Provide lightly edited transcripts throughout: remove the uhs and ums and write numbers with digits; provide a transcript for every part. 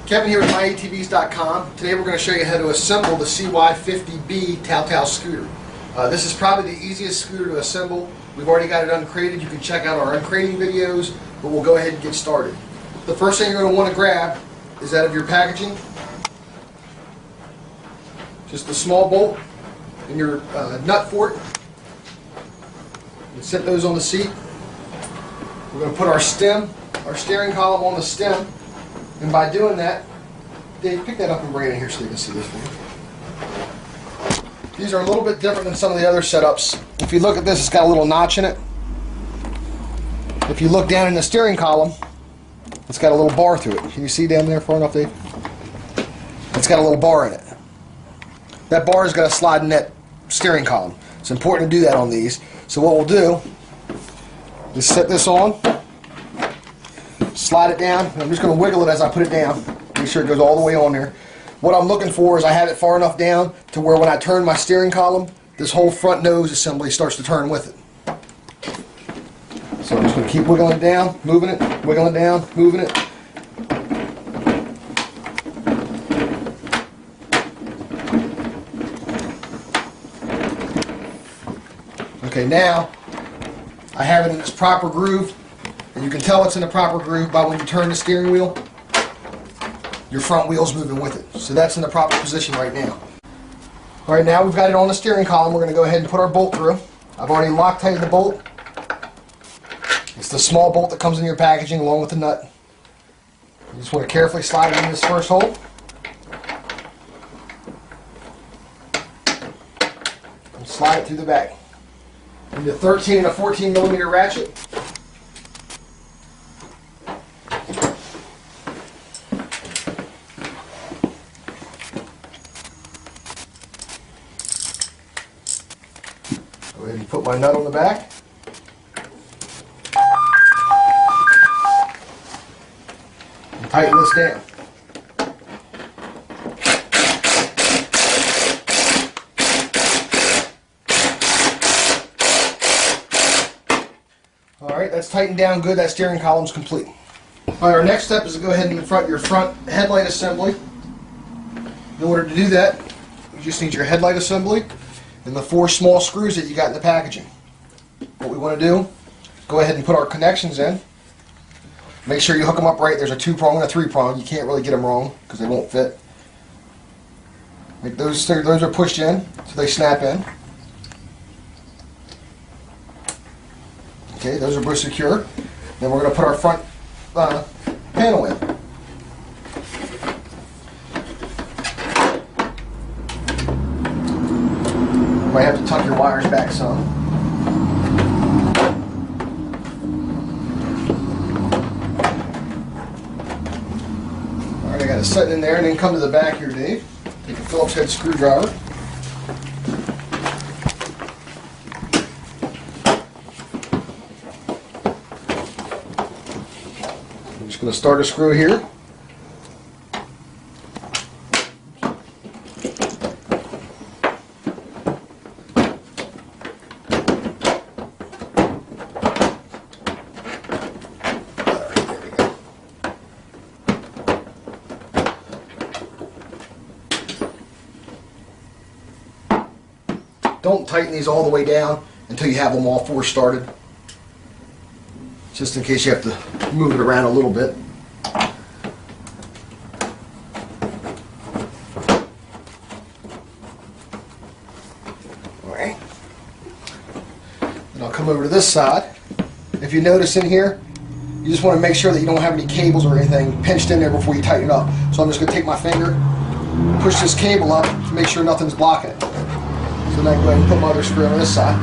Kevin here with MyATVs.com. Today we're going to show you how to assemble the CY50B TAO scooter. This is probably the easiest scooter to assemble. We've already got it uncrated. You can check out our uncrating videos, but we'll go ahead and get started. The first thing you're going to want to grab is out of your packaging, just a small bolt and your nut for it. And set those on the seat. We're going to put our steering column on the stem. And by doing that, Dave, pick that up and bring it in here so you can see this one. These are a little bit different than some of the other setups. If you look at this, it's got a little notch in it. If you look down in the steering column, it's got a little bar through it. Can you see down there far enough, Dave? It's got a little bar in it. That bar is going to slide in that steering column. It's important to do that on these. So what we'll do is set this on, slide it down. I'm just going to wiggle it as I put it down. Make sure it goes all the way on there. What I'm looking for is I have it far enough down to where when I turn my steering column, this whole front nose assembly starts to turn with it. So I'm just going to keep wiggling it down, moving it, wiggling it down, moving it. Okay, now I have it in its proper groove. And you can tell it's in the proper groove by when you turn the steering wheel, your front wheel's moving with it. So that's in the proper position right now. Alright, now we've got it on the steering column. We're going to go ahead and put our bolt through. I've already Loctited the bolt. It's the small bolt that comes in your packaging along with the nut. You just want to carefully slide it in this first hole. And slide it through the back. Into 13 and a 14 millimeter ratchet. Go ahead and put my nut on the back. And tighten this down. Alright, that's tightened down good. That steering column's complete. Alright, our next step is to go ahead and front your front headlight assembly. In order to do that, you just need your headlight assembly and the 4 small screws that you got in the packaging. What we want to do, go ahead and put our connections in. Make sure you hook them up right. There's a 2-prong and a 3-prong. You can't really get them wrong because they won't fit. Like those are pushed in so they snap in. Okay, those are both secure. Then we're going to put our front panel in. Might have to tuck your wires back some. Alright, I got it set in there, and then come to the back here, Dave. Take a Phillips head screwdriver. I'm just going to start a screw here. Don't tighten these all the way down until you have them all 4 started. Just in case you have to move it around a little bit. Alright. And I'll come over to this side. If you notice in here, you just want to make sure that you don't have any cables or anything pinched in there before you tighten it up. So I'm just going to take my finger, push this cable up to make sure nothing's blocking it. So then I go ahead and put my other screw on this side.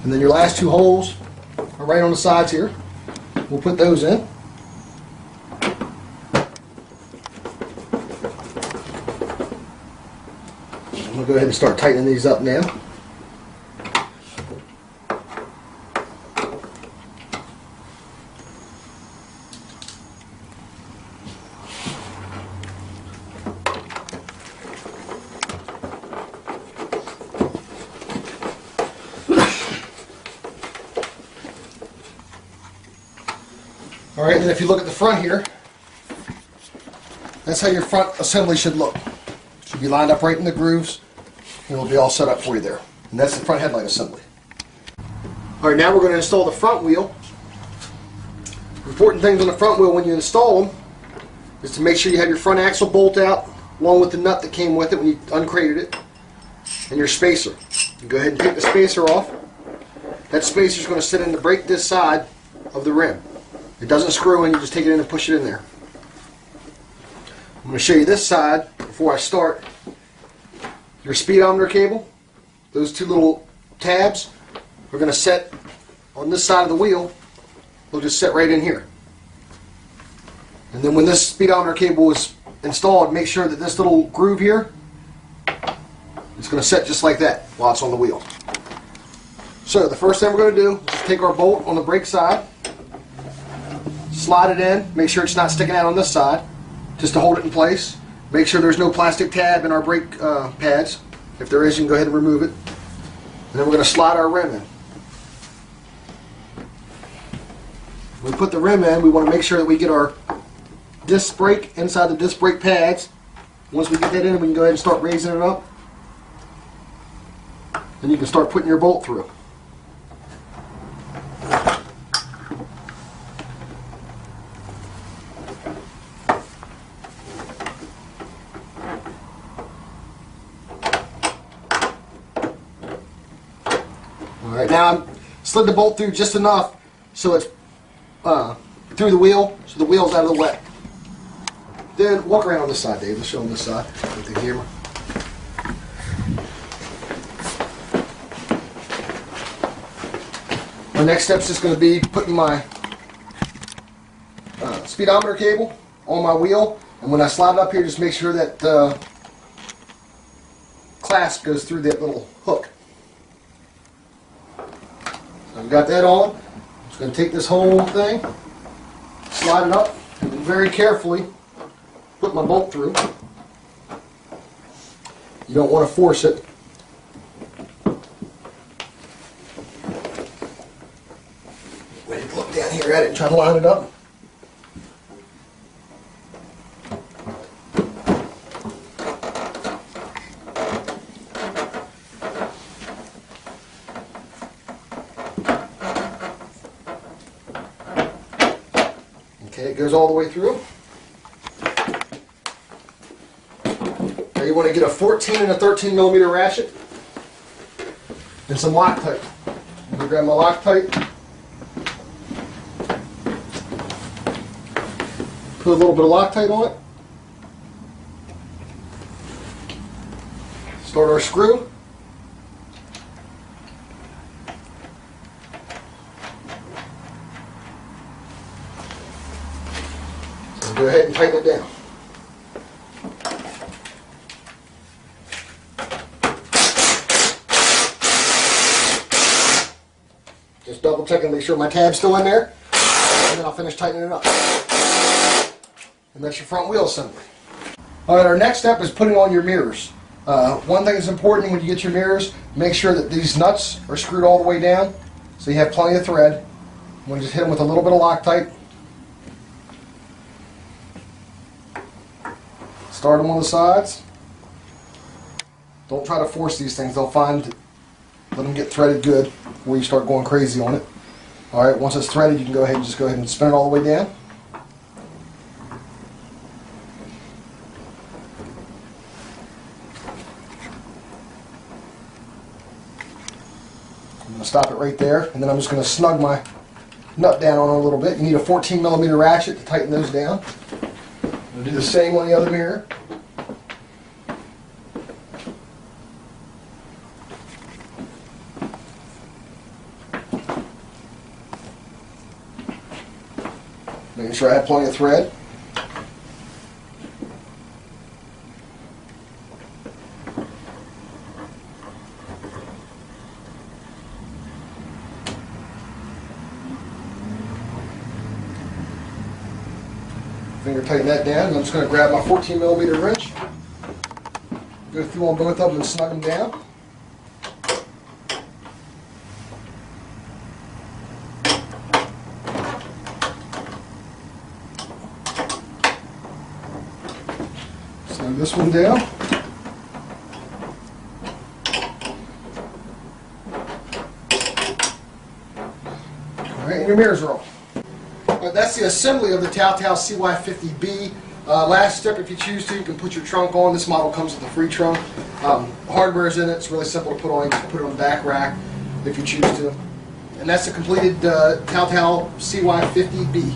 And then your last 2 holes are right on the sides here. We'll put those in. I'm going to go ahead and start tightening these up now. Alright, and then if you look at the front here, that's how your front assembly should look. It should be lined up right in the grooves, and it'll be all set up for you there. And that's the front headlight assembly. Alright, now we're going to install the front wheel. Important things on the front wheel when you install them is to make sure you have your front axle bolt out along with the nut that came with it when you uncrated it, and your spacer. You go ahead and take the spacer off. That spacer is going to sit in the brake disc side of the rim. It doesn't screw in, you just take it in and push it in there. I'm going to show you this side before I start. Your speedometer cable, those two little tabs, are going to set on this side of the wheel. They'll just sit right in here. And then when this speedometer cable is installed, make sure that this little groove here is going to set just like that while it's on the wheel. So the first thing we're going to do is take our bolt on the brake side, slide it in, make sure it's not sticking out on this side, just to hold it in place. Make sure there's no plastic tab in our brake pads. If there is, you can go ahead and remove it. And then we're going to slide our rim in. When we put the rim in, we want to make sure that we get our disc brake inside the disc brake pads. Once we get that in, we can go ahead and start raising it up. Then you can start putting your bolt through. Alright, now I slid the bolt through just enough so it's through the wheel, so the wheel's out of the way. Then walk around on this side, Dave. Let's show them this side with the camera. My next step is just going to be putting my speedometer cable on my wheel, and when I slide it up here, just make sure that the clasp goes through that little hook. So I've got that on. I'm just going to take this whole thing, slide it up, and very carefully put my bolt through. You don't want to force it. Ready to look down here at it and try to line it up. Okay, it goes all the way through. Now you want to get a 14 and a 13 millimeter ratchet and some Loctite. I'm going to grab my Loctite, put a little bit of Loctite on it, start our screw. Go ahead and tighten it down. Just double check and make sure my tab's still in there, and then I'll finish tightening it up. And that's your front wheel assembly. Alright, our next step is putting on your mirrors. One thing that's important when you get your mirrors, make sure that these nuts are screwed all the way down so you have plenty of thread. I'm going to just hit them with a little bit of Loctite. Start them on the sides. Don't try to force these things. They'll find, let them get threaded good before you start going crazy on it. Alright, once it's threaded, you can go ahead and spin it all the way down. I'm going to stop it right there, and then I'm just going to snug my nut down on it a little bit. You need a 14 millimeter ratchet to tighten those down. I'm going to do the same on the other mirror. Making sure I have plenty of thread. Finger tighten that down, and I'm just going to grab my 14 millimeter wrench, go through on both of them and snug them down. Slide this one down. Alright, and your mirrors are off. That's the assembly of the TAO CY50B. Last step, if you choose to, you can put your trunk on. This model comes with a free trunk. Hardware is in it. It's really simple to put on. You can put it on the back rack if you choose to. And that's the completed TAO CY50B.